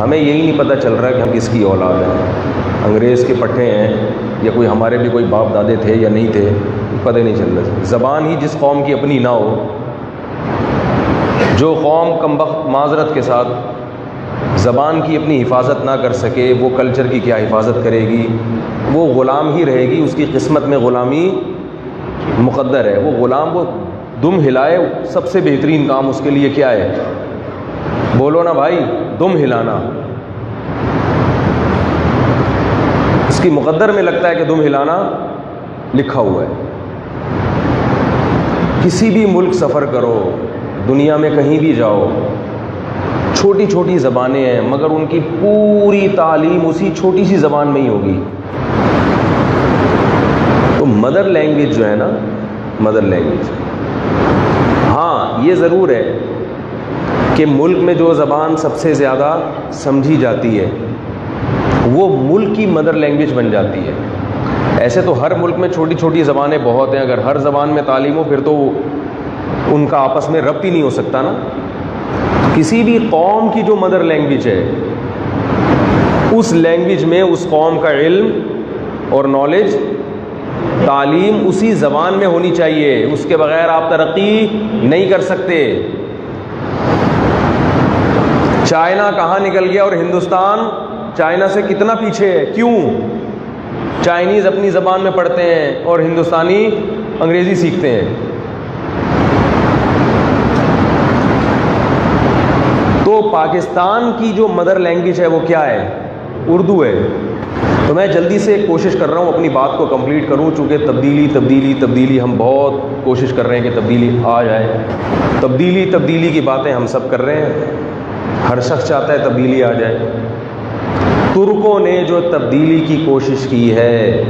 ہمیں یہی نہیں پتہ چل رہا کہ ہم کس کی اولاد ہیں، انگریز کے پٹھے ہیں یا کوئی ہمارے بھی کوئی باپ دادے تھے یا نہیں تھے، پتہ نہیں چل رہا۔ زبان ہی جس قوم کی اپنی نہ ہو، جو قوم کمبخت معذرت کے ساتھ زبان کی اپنی حفاظت نہ کر سکے، وہ کلچر کی کیا حفاظت کرے گی؟ وہ غلام ہی رہے گی، اس کی قسمت میں غلامی مقدر ہے۔ وہ غلام کو دم ہلائے، سب سے بہترین کام اس کے لیے کیا ہے؟ بولو نا بھائی، دم ہلانا۔ اس کی مقدر میں لگتا ہے کہ دم ہلانا لکھا ہوا ہے۔ کسی بھی ملک سفر کرو، دنیا میں کہیں بھی جاؤ، چھوٹی چھوٹی زبانیں ہیں مگر ان کی پوری تعلیم اسی چھوٹی سی زبان میں ہی ہوگی۔ تو مدر لینگویج جو ہے نا، مدر لینگویج، ہاں یہ ضرور ہے کہ ملک میں جو زبان سب سے زیادہ سمجھی جاتی ہے وہ ملک کی مدر لینگویج بن جاتی ہے۔ ایسے تو ہر ملک میں چھوٹی چھوٹی زبانیں بہت ہیں، اگر ہر زبان میں تعلیم ہو پھر تو ان کا آپس میں ربط ہی نہیں ہو سکتا نا۔ کسی بھی قوم کی جو مدر لینگویج ہے، اس لینگویج میں اس قوم کا علم اور نالج، تعلیم اسی زبان میں ہونی چاہیے، اس کے بغیر آپ ترقی نہیں کر سکتے۔ چائنا کہاں نکل گیا اور ہندوستان چائنا سے کتنا پیچھے ہے؟ کیوں؟ چائنیز اپنی زبان میں پڑھتے ہیں اور ہندوستانی انگریزی سیکھتے ہیں۔ تو پاکستان کی جو مدر لینگویج ہے وہ کیا ہے؟ اردو ہے۔ تو میں جلدی سے کوشش کر رہا ہوں اپنی بات کو کمپلیٹ کروں، چونکہ تبدیلی ہم بہت کوشش کر رہے ہیں کہ تبدیلی آ جائے۔ تبدیلی کی باتیں ہم سب کر رہے ہیں، ہر شخص چاہتا ہے تبدیلی آ جائے۔ ترکوں نے جو تبدیلی کی کوشش کی ہے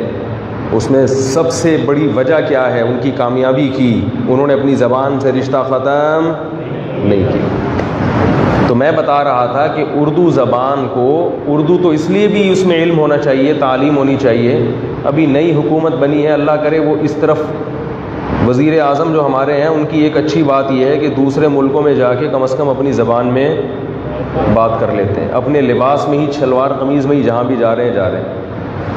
اس میں سب سے بڑی وجہ کیا ہے ان کی کامیابی کی؟ انہوں نے اپنی زبان سے رشتہ ختم نہیں کیا۔ تو میں بتا رہا تھا کہ اردو زبان کو، اردو تو اس لیے بھی اس میں علم ہونا چاہیے، تعلیم ہونی چاہیے۔ ابھی نئی حکومت بنی ہے، اللہ کرے وہ اس طرف، وزیر اعظم جو ہمارے ہیں ان کی ایک اچھی بات یہ ہے کہ دوسرے ملکوں میں جا کے کم از کم اپنی زبان میں بات کر لیتے ہیں، اپنے لباس میں ہی، شلوار قمیض میں ہی جہاں بھی جا رہے ہیں۔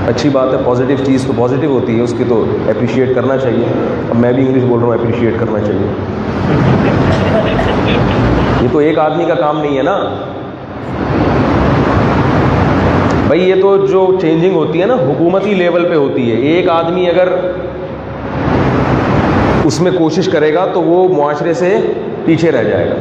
اچھی بات ہے، پازیٹیو چیز تو پازیٹیو ہوتی ہے، اس کی تو اپریشیٹ کرنا چاہیے۔ اب میں بھی انگلش بول رہا ہوں، اپریشیٹ کرنا چاہیے۔ یہ تو ایک آدمی کا کام نہیں ہے نا بھائی، یہ تو جو چینجنگ ہوتی ہے نا حکومتی لیول پہ ہوتی ہے۔ ایک آدمی اگر اس میں کوشش کرے گا تو وہ معاشرے سے پیچھے رہ جائے گا۔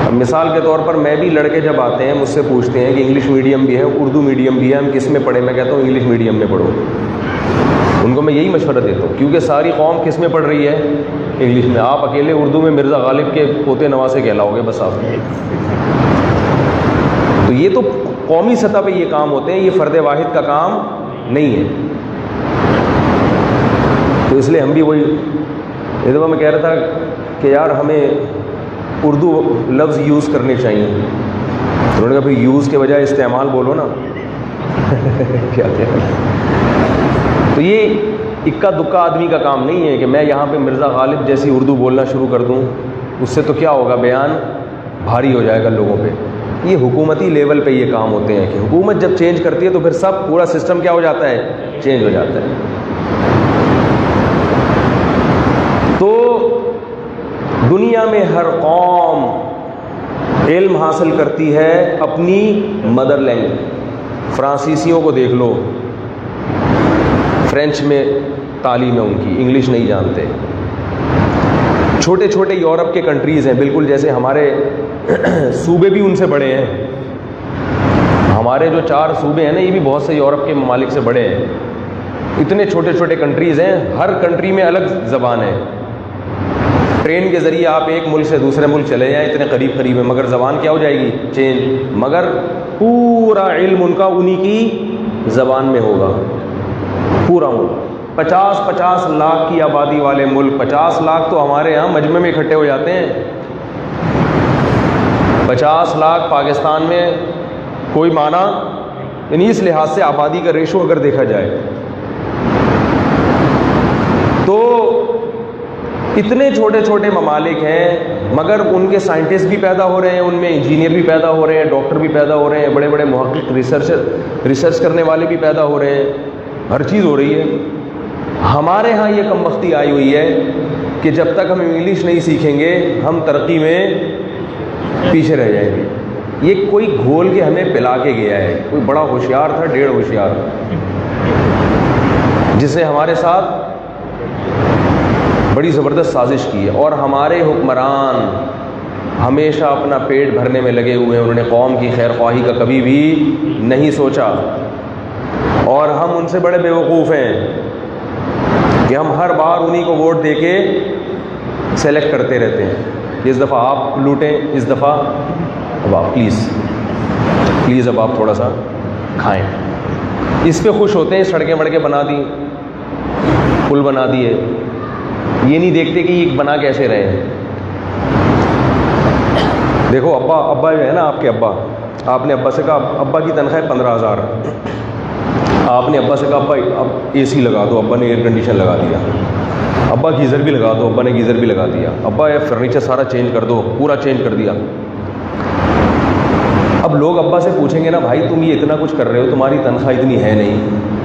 اب مثال کے طور پر میں بھی، لڑکے جب آتے ہیں مجھ سے پوچھتے ہیں کہ انگلش میڈیم بھی ہے، اردو میڈیم بھی ہے، ہم کس میں پڑھیں؟ میں کہتا ہوں انگلش میڈیم میں پڑھو۔ ان کو میں یہی مشورہ دیتا ہوں، کیونکہ ساری قوم کس میں پڑھ رہی ہے؟ انگلش میں۔ آپ اکیلے اردو میں مرزا غالب کے پوتے نواسے کہلاؤ گے بس آپ۔ تو یہ تو قومی سطح پہ یہ کام ہوتے ہیں، یہ فرد واحد کا کام نہیں ہے۔ تو اس لیے ہم بھی وہی، یہ دفعہ میں کہہ رہا تھا کہ یار ہمیں اردو لفظ یوز کرنے چاہیے۔ انہوں نے کہا پھر یوز کے بجائے استعمال بولو نا۔ کیا تو یہ اکا دکا آدمی کا کام نہیں ہے کہ میں یہاں پہ مرزا غالب جیسی اردو بولنا شروع کر دوں، اس سے تو کیا ہوگا، بیان بھاری ہو جائے گا لوگوں پہ۔ یہ حکومتی لیول پہ یہ کام ہوتے ہیں کہ حکومت جب چینج کرتی ہے تو پھر سب پورا سسٹم کیا ہو جاتا ہے؟ چینج ہو جاتا ہے۔ تو دنیا میں ہر قوم علم حاصل کرتی ہے اپنی مدر لینگویج۔ فرانسیسیوں کو دیکھ لو، فرینچ میں تعلیم ہے ان کی، انگلش نہیں جانتے۔ چھوٹے چھوٹے یورپ کے کنٹریز ہیں، بالکل جیسے ہمارے صوبے بھی ان سے بڑے ہیں۔ ہمارے جو 4 صوبے ہیں نا، یہ بھی بہت سے یورپ کے ممالک سے بڑے ہیں۔ اتنے چھوٹے چھوٹے کنٹریز ہیں، ہر کنٹری میں الگ زبان ہے۔ ٹرین کے ذریعے آپ ایک ملک سے دوسرے ملک چلے جائیں، اتنے قریب قریب ہیں، مگر زبان کیا ہو جائے گی؟ چینج۔ مگر پورا علم ان کا انہی کی زبان میں ہوگا، پورا ملک۔ 50 لاکھ کی آبادی والے ملک، 50 لاکھ تو ہمارے یہاں مجمع میں اکٹھے ہو جاتے ہیں۔ 50 لاکھ پاکستان میں کوئی معنی، یعنی اس لحاظ سے آبادی کا ریشو اگر دیکھا جائے تو اتنے چھوٹے چھوٹے ممالک ہیں مگر ان کے سائنٹسٹ بھی پیدا ہو رہے ہیں، ان میں انجینئر بھی پیدا ہو رہے ہیں، ڈاکٹر بھی پیدا ہو رہے ہیں، بڑے بڑے محقق ریسرچ کرنے والے بھی پیدا ہو رہے ہیں، ہر چیز ہو رہی ہے۔ ہمارے ہاں یہ کم بختی آئی ہوئی ہے کہ جب تک ہم انگلش نہیں سیکھیں گے ہم ترقی میں پیچھے رہ جائیں گے۔ یہ کوئی گھول کے ہمیں پلا کے گیا ہے، کوئی بڑا ہوشیار تھا، ڈیڑھ ہوشیار، جس نے ہمارے ساتھ بڑی زبردست سازش کی ہے، اور ہمارے حکمران ہمیشہ اپنا پیٹ بھرنے میں لگے ہوئے ہیں، انہوں نے قوم کی خیر خواہی کا کبھی بھی نہیں سوچا، اور ہم ان سے بڑے بیوقوف ہیں کہ ہم ہر بار انہی کو ووٹ دے کے سلیکٹ کرتے رہتے ہیں۔ اس دفعہ آپ لوٹیں، اس دفعہ اب آپ پلیز اب آپ تھوڑا سا کھائیں، اس پہ خوش ہوتے ہیں، سڑکیں وڑکیں بنا دی، پل بنا دیے، یہ نہیں دیکھتے کہ یہ بنا کیسے رہے ہیں۔ دیکھو ابا جو ہے نا، آپ کے ابا، آپ نے ابا سے کہا ابا کی تنخواہ 15,000، آپ نے ابا سے کہا ابا اب اے سی لگا دو، ابا نے ایئر کنڈیشن لگا دیا، ابا گیزر بھی لگا دو، ابا نے گیزر بھی لگا دیا، ابا یہ فرنیچر سارا چینج کر دو، پورا چینج کر دیا۔ اب لوگ ابا سے پوچھیں گے نا بھائی تم یہ اتنا کچھ کر رہے ہو، تمہاری تنخواہ اتنی ہے نہیں،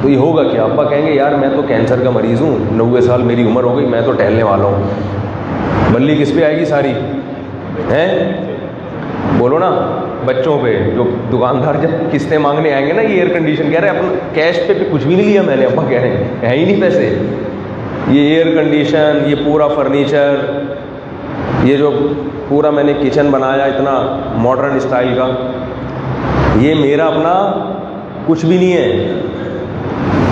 تو یہ ہوگا کیا؟ ابا کہیں گے یار میں تو کینسر کا مریض ہوں، 90 سال میری عمر ہو گئی، میں تو ٹہلنے والا ہوں، بلی کس پہ آئے گی ساری ہیں؟ بولو نا، بچوں پہ۔ جو دکاندار جب قسطیں مانگنے آئیں گے نا، یہ ایئر کنڈیشن کہہ رہے ہیں اپنا کیش پہ کچھ بھی نہیں لیا میں نے، ابا کہہ رہے ہیں ہے ہی نہیں پیسے، یہ ایئر کنڈیشن، یہ پورا فرنیچر، یہ جو پورا میں نے کچن بنایا اتنا ماڈرن اسٹائل کا، یہ میرا اپنا کچھ بھی نہیں ہے،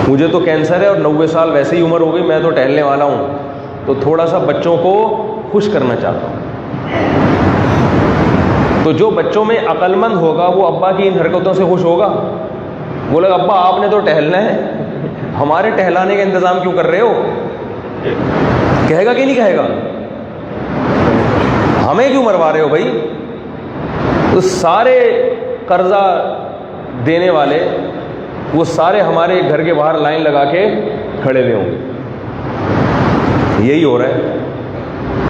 مجھے تو کینسر ہے اور 90 سال ویسے ہی عمر ہو گئی، میں تو ٹہلنے والا ہوں۔ تو تھوڑا سا بچوں کو خوش کرنا چاہتا ہوں۔ تو جو بچوں میں عقل مند ہوگا وہ ابا کی ان حرکتوں سے خوش ہوگا، بولے ابا آپ نے تو ٹہلنا ہے، ہمارے ٹہلانے کا انتظام کیوں کر رہے ہو؟ کہے گا کہ نہیں کہے گا؟ ہمیں کیوں مروا رہے ہو بھائی؟ تو سارے قرضہ دینے والے وہ سارے ہمارے گھر کے باہر لائن لگا کے کھڑے ہوئے ہوں گے، یہی ہو رہا ہے۔